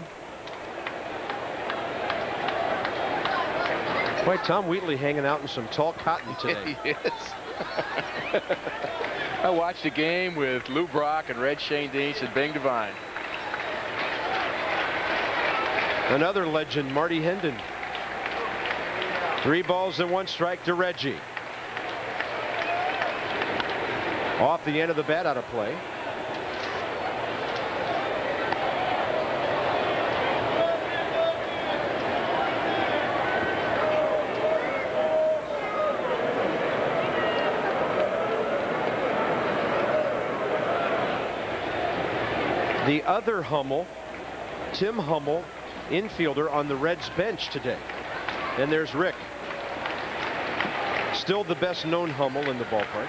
Boy, Tom Wheatley hanging out in some tall cotton today. He is. I watched a game with Lou Brock and Red Shane Deans and Bing Devine. Another legend, Marty Hendon. 3 balls and 1 strike to Reggie. Off the end of the bat, out of play. The other Hummel, Tim Hummel, infielder on the Reds bench today. And there's Rick. Still the best known Hummel in the ballpark.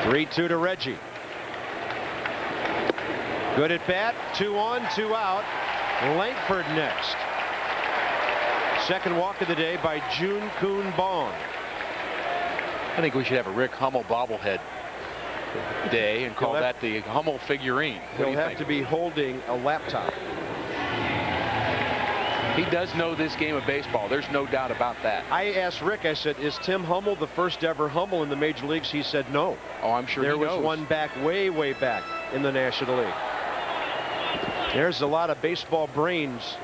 Three-2 to Reggie. Good at bat. 2 on, 2 out. Langford next. Second walk of the day by Keun Bong. I think we should have a Rick Hummel bobblehead day and call that the Hummel figurine. He'll have to be holding a laptop. He does know this game of baseball. There's no doubt about that. I asked Rick, I said, is Tim Hummel the first ever Hummel in the major leagues? He said no. Oh, I'm sure there was one back way back in the National League. There's a lot of baseball brains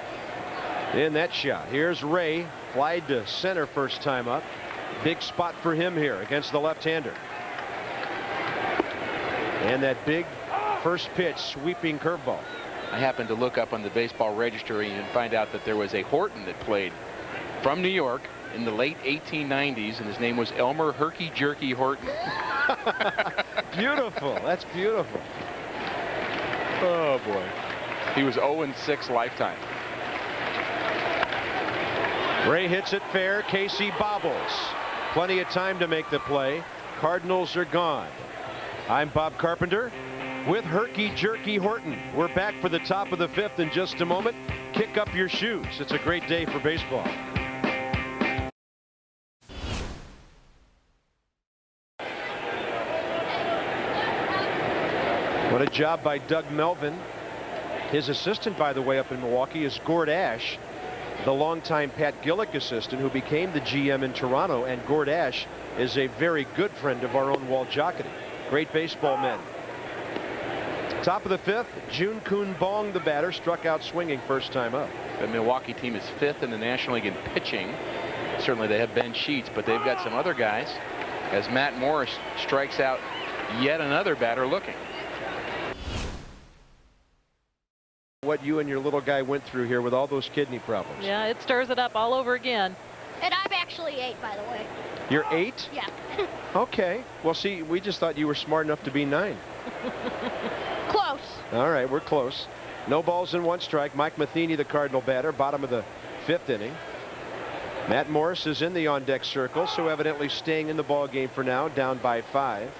in that shot. Here's Ray, flied to center first time up. Big spot for him here against the left-hander. And that big first pitch sweeping curveball. I happened to look up on the baseball registry and find out that there was a Horton that played from New York in the late 1890s, and his name was Elmer Herky Jerky Horton. Beautiful. That's beautiful. Oh, boy. He was 0-6 lifetime. Ray hits it fair. Casey bobbles. Plenty of time to make the play. Cardinals are gone. I'm Bob Carpenter with Herky Jerky Horton. We're back for the top of the 5th in just a moment. Kick up your shoes. It's a great day for baseball. What a job by Doug Melvin. His assistant, by the way, up in Milwaukee is Gord Ash, the longtime Pat Gillick assistant who became the GM in Toronto. And Gord Ash is a very good friend of our own Walt Jocketty. Great baseball men. Top of the 5th, Keun Bong, the batter, struck out swinging first time up. The Milwaukee team is 5th in the National League in pitching. Certainly they have Ben Sheets, but they've got some other guys as Matt Morris strikes out yet another batter looking. What you and your little guy went through here with all those kidney problems. Yeah, it stirs it up all over again. And I'm actually 8, by the way. You're 8? Yeah. Okay. Well, see, we just thought you were smart enough to be 9. Close. All right, we're close. No balls and 1 strike. Mike Matheny, the Cardinal batter, bottom of the 5th inning. Matt Morris is in the on-deck circle, so evidently staying in the ball game for now, down by 5.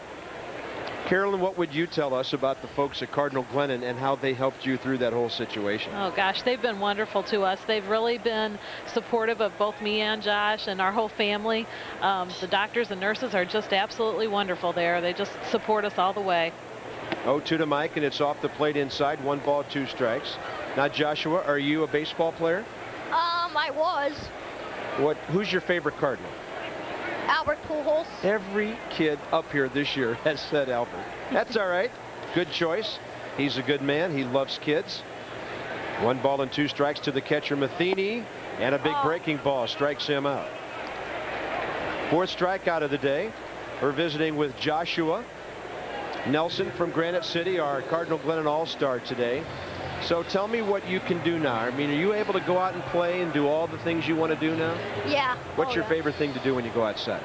Carolyn, what would you tell us about the folks at Cardinal Glennon and how they helped you through that whole situation? Oh gosh, they've been wonderful to us. They've really been supportive of both me and Josh and our whole family. The doctors and nurses are just absolutely wonderful there. They just support us all the way. 0-2 to Mike, and it's off the plate inside. 1 ball, 2 strikes. Now, Joshua, are you a baseball player? I was. Who's your favorite Cardinal? Albert Pujols. Every kid up here this year has said Albert. That's all right. Good choice. He's a good man. He loves kids. 1 ball and 2 strikes to the catcher Matheny, and a big breaking ball strikes him out. 4th strikeout of the day. We're visiting with Joshua Nelson from Granite City, our Cardinal Glennon All-Star today. So tell me what you can do now. I mean, are you able to go out and play and do all the things you want to do now? Yeah. What's your favorite thing to do when you go outside?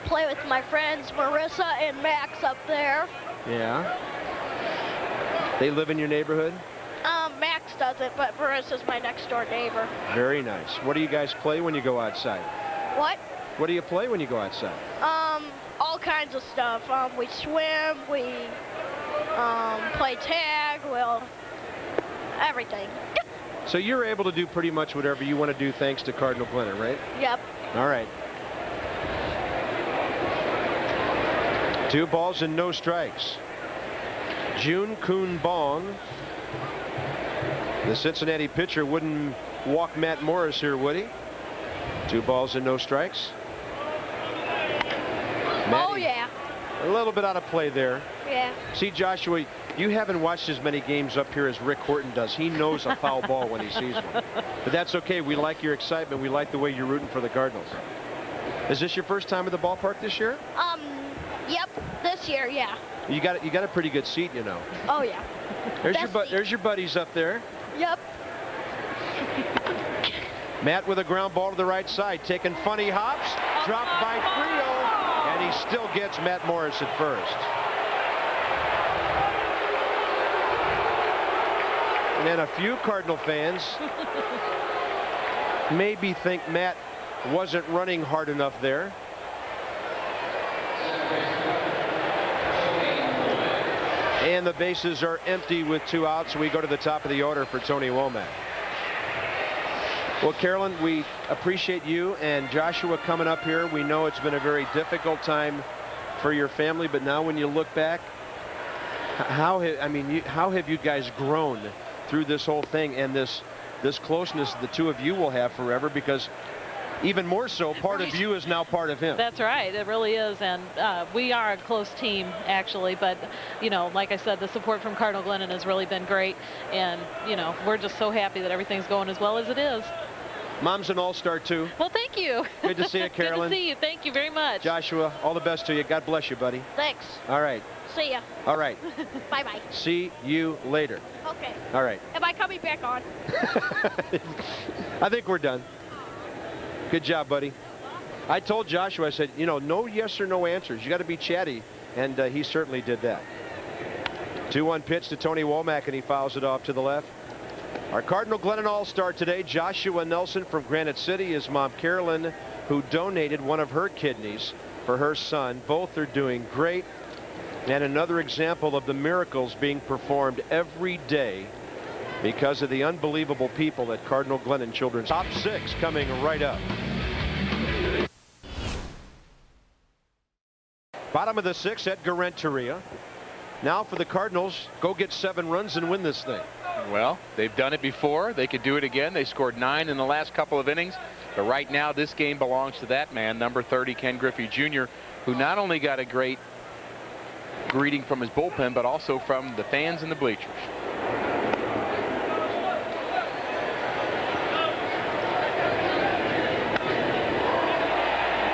Play with my friends Marissa and Max up there. Yeah. They live in your neighborhood? Max doesn't, but Marissa's my next door neighbor. Very nice. What do you guys play when you go outside? What? What do you play when you go outside? All kinds of stuff. We swim, we play tag, everything. So you're able to do pretty much whatever you want to do thanks to Cardinal Glennon, right? Yep. All right. 2 balls and no strikes. Keun Bong. The Cincinnati pitcher wouldn't walk Matt Morris here, would he? 2 balls and no strikes. Oh, yeah. A little bit out of play there. Yeah. See, Joshua, you haven't watched as many games up here as Rick Horton does. He knows a foul ball when he sees one. But that's okay. We like your excitement. We like the way you're rooting for the Cardinals. Is this your first time at the ballpark this year? Yep. This year, yeah. You got a pretty good seat, you know. Oh, yeah. There's your buddies up there. Yep. Matt with a ground ball to the right side, taking funny hops, dropped by Frio, and he still gets Matt Morris at first. And then a few Cardinal fans maybe think Matt wasn't running hard enough there. And the bases are empty with 2 outs. We go to the top of the order for Tony Womack. Well, Carolyn, we appreciate you and Joshua coming up here. We know it's been a very difficult time for your family, but now when you look back, how have you guys grown through this whole thing and this closeness the two of you will have forever? Because even more so, part of you is now part of him. That's right. It really is. And we are a close team, actually. But, you know, like I said, the support from Cardinal Glennon has really been great. And, you know, we're just so happy that everything's going as well as it is. Mom's an all-star, too. Well, thank you. Good to see you, Carolyn. Good to see you. Thank you very much. Joshua, all the best to you. God bless you, buddy. Thanks. All right. See ya. All right. Bye-bye. See you later. Okay. All right. Am I coming back on? I think we're done. Good job, buddy. I told Joshua, I said, you know, no yes or no answers. You got to be chatty, and he certainly did that. 2-1 pitch to Tony Womack, and he fouls it off to the left. Our Cardinal Glennon All-Star today, Joshua Nelson from Granite City, his mom Carolyn, who donated one of her kidneys for her son. Both are doing great, and another example of the miracles being performed every day because of the unbelievable people at Cardinal Glennon Children's. Top 6 coming right up. Bottom of the 6th, Edgar Renteria. Now for the Cardinals, go get 7 runs and win this thing. Well, they've done it before. They could do it again. They scored 9 in the last couple of innings. But right now, this game belongs to that man, number 30, Ken Griffey Jr., who not only got a great greeting from his bullpen, but also from the fans in the bleachers.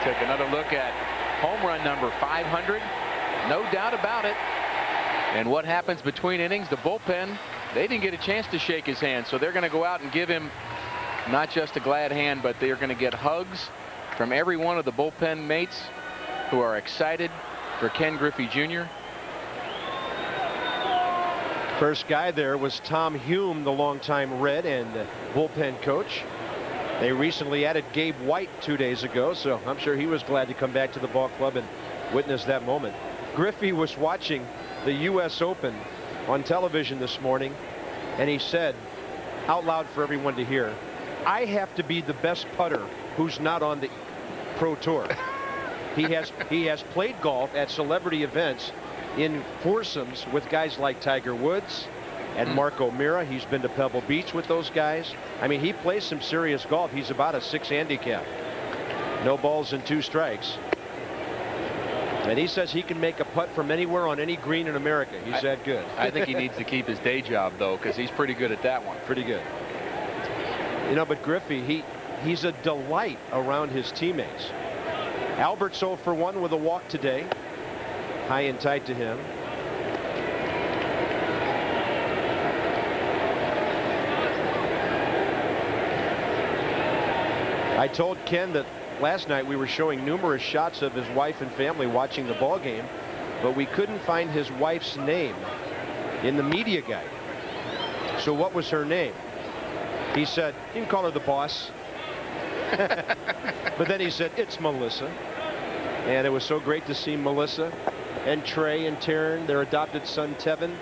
Take another look at home run number 500. No doubt about it. And what happens between innings? The bullpen, they didn't get a chance to shake his hand, so they're going to go out and give him not just a glad hand, but they're going to get hugs from every one of the bullpen mates who are excited for Ken Griffey Jr. First guy there was Tom Hume, the longtime Red and bullpen coach. They recently added Gabe White 2 days ago, so I'm sure he was glad to come back to the ball club and witness that moment. Griffey was watching the U.S. Open on television this morning, and he said out loud for everyone to hear, I have to be the best putter who's not on the Pro Tour. He has played golf at celebrity events in foursomes with guys like Tiger Woods and Mark O'Meara. He's been to Pebble Beach with those guys. I mean, he plays some serious golf. He's about a 6 handicap. No balls and 2 strikes. And he says he can make a putt from anywhere on any green in America. He's that good. I think he needs to keep his day job, though, because he's pretty good at that one. Pretty good. You know, but Griffey, he's a delight around his teammates. Albert's 0 for 1 with a walk today. High and tight to him. I told Ken that last night we were showing numerous shots of his wife and family watching the ball game, but we couldn't find his wife's name in the media guide. So what was her name? He said, you can call her the boss. But then he said, it's Melissa. And it was so great to see Melissa and Trey and Taryn, their adopted son Tevin,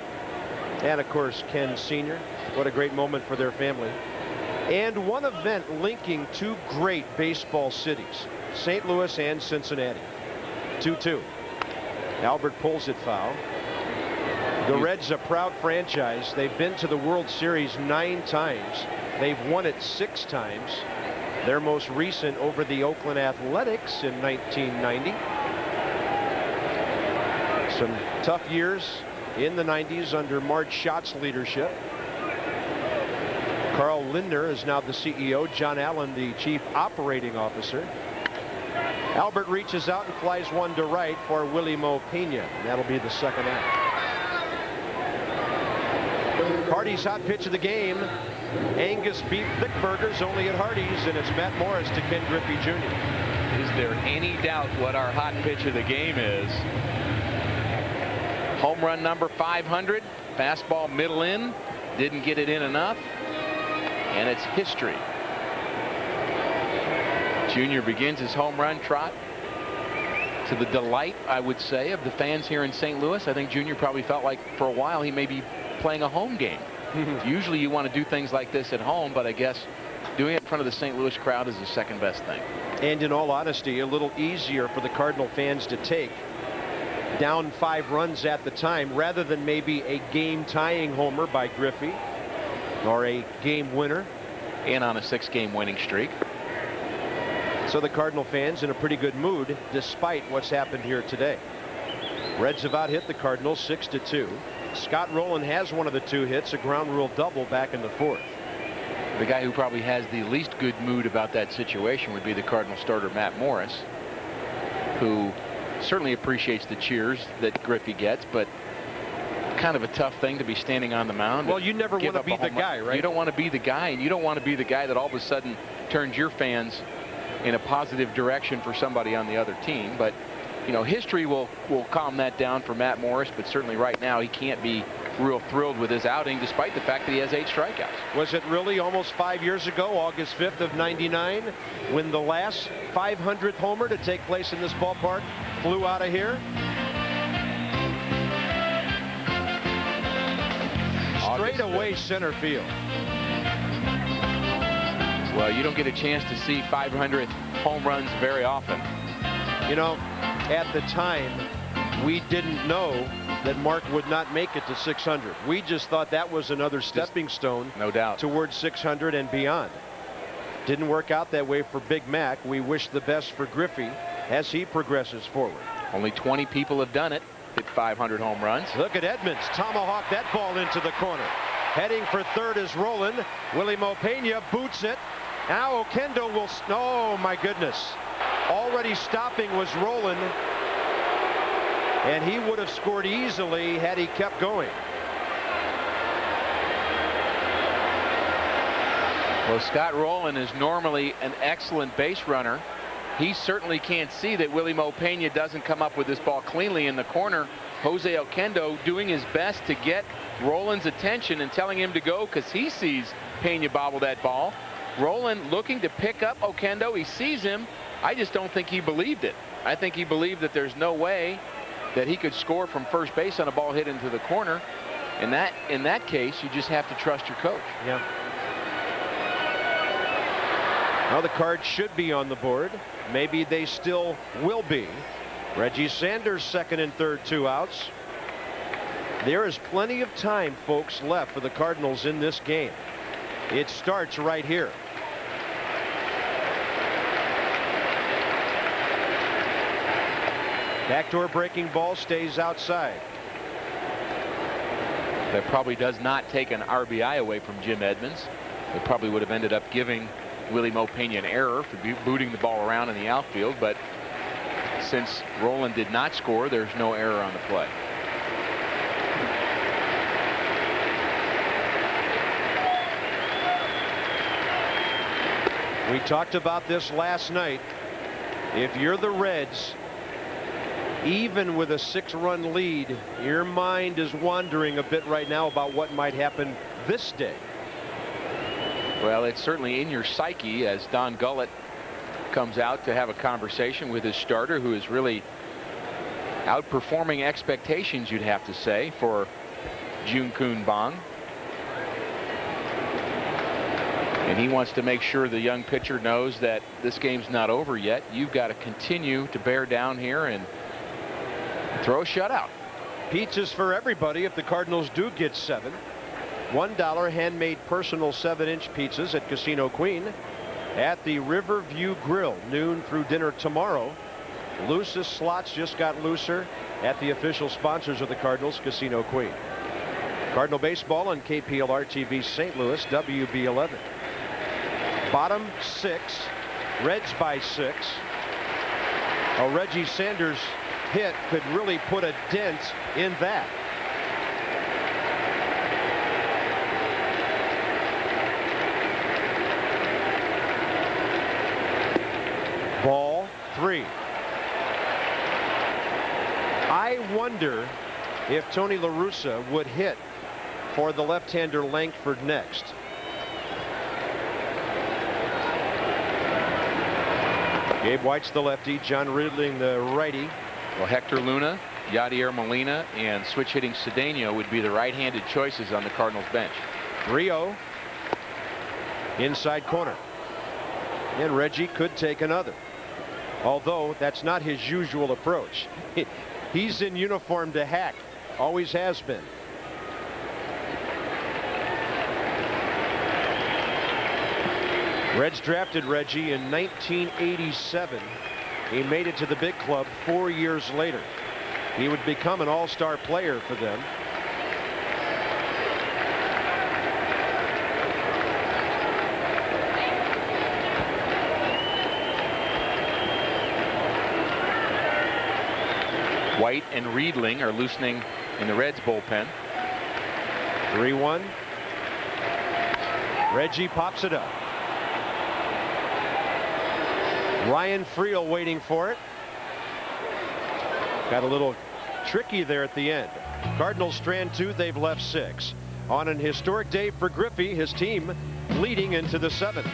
and of course Ken Sr. What a great moment for their family. And one event linking 2 great baseball cities, St. Louis and Cincinnati. 2-2. Albert pulls it foul. The Reds, a proud franchise. They've been to the World Series 9 times. They've won it 6 times. Their most recent over the Oakland Athletics in 1990. Some tough years in the 90s under Marge Schott's leadership. Carl Lindner is now the CEO. John Allen, the chief operating officer. Albert reaches out and flies one to right for Willie Mo Pena. That'll be the second out. Hardy's hot pitch of the game. Angus beef thick burgers only at Hardy's, and it's Matt Morris to Ken Griffey Jr. Is there any doubt what our hot pitch of the game is? Home run number 500. Fastball middle in. Didn't get it in enough. And it's history. Junior begins his home run trot to the delight, I would say, of the fans here in St. Louis. I think Junior probably felt like for a while he may be playing a home game. Usually you want to do things like this at home, but I guess doing it in front of the St. Louis crowd is the second best thing. And in all honesty, a little easier for the Cardinal fans to take. Down 5 runs at the time, rather than maybe a game-tying homer by Griffey or a game winner. And on a 6-game winning streak. So the Cardinal fans in a pretty good mood despite what's happened here today. Reds have out hit the Cardinals 6-2. Scott Rowland has one of the 2 hits, a ground rule double back in the 4th. The guy who probably has the least good mood about that situation would be the Cardinal starter Matt Morris, who certainly appreciates the cheers that Griffey gets, but kind of a tough thing to be standing on the mound. Well, you never want to be the guy, right? You don't want to be the guy, and you don't want to be the guy that all of a sudden turns your fans in a positive direction for somebody on the other team. But you know, history will calm that down for Matt Morris, but certainly right now he can't be real thrilled with his outing despite the fact that he has 8 strikeouts. Was it really almost 5 years ago, August 5th of '99, when the last 500th homer to take place in this ballpark flew out of here? Straight away center field. Well, you don't get a chance to see 500 home runs very often. You know, at the time, we didn't know that Mark would not make it to 600. We just thought that was another stepping stone, no doubt, towards 600 and beyond. Didn't work out that way for Big Mac. We wish the best for Griffey as he progresses forward. Only 20 people have done it, hit 500 home runs. Look at Edmonds, tomahawk that ball into the corner. Heading for third is Rowland. Willie Mo Pena boots it. Now Okendo will, oh my goodness. Already stopping was Rowland, and he would have scored easily had he kept going. Well, Scott Rowland is normally an excellent base runner. He certainly can't see that Willie Mo Pena doesn't come up with this ball cleanly in the corner. Jose Okendo doing his best to get Rowland's attention and telling him to go because he sees Pena bobble that ball. Rowland looking to pick up Okendo. He sees him. I just don't think he believed it. I think he believed that there's no way that he could score from first base on a ball hit into the corner. And in that case, you just have to trust your coach. Yeah. Now the Cards should be on the board. Maybe they still will be. Reggie Sanders, second and third, 2 outs. There is plenty of time, folks, left for the Cardinals in this game. It starts right here. Backdoor breaking ball stays outside. That probably does not take an RBI away from Jim Edmonds. It probably would have ended up giving Willie Mopena an error for booting the ball around in the outfield, but since Rolen did not score, there's no error on the play. We talked about this last night. If you're the Reds, even with a 6-run lead, your mind is wandering a bit right now about what might happen this day. Well, it's certainly in your psyche as Don Gullett comes out to have a conversation with his starter, who is really outperforming expectations, you'd have to say, for Keun Bong. And he wants to make sure the young pitcher knows that this game's not over yet. You've got to continue to bear down here and throw a shutout. Pizzas for everybody if the Cardinals do get 7. $1 handmade personal 7-inch pizzas at Casino Queen at the Riverview Grill, noon through dinner tomorrow. Loosest slots just got looser at the official sponsors of the Cardinals, Casino Queen. Cardinal baseball on KPLR TV St. Louis, WB11. Bottom 6, Reds by 6. A Reggie Sanders hit could really put a dent in that. Ball 3. I wonder if Tony La Russa would hit for the left-hander Langford next. Gabe White's the lefty, John Ridling the righty. Well, Hector Luna, Yadier Molina, and switch-hitting Cedeno would be the right-handed choices on the Cardinals bench. Rio inside corner. And Reggie could take another. Although that's not his usual approach. He's in uniform to hack. Always has been. Reds drafted Reggie in 1987. He made it to the big club 4 years later. He would become an all-star player for them. White and Riedling are loosening in the Reds bullpen. 3-1. Reggie pops it up. Ryan Friel waiting for it. Got a little tricky there at the end. Cardinals strand 2. They've left 6. On an historic day for Griffey, his team leading into the 7th.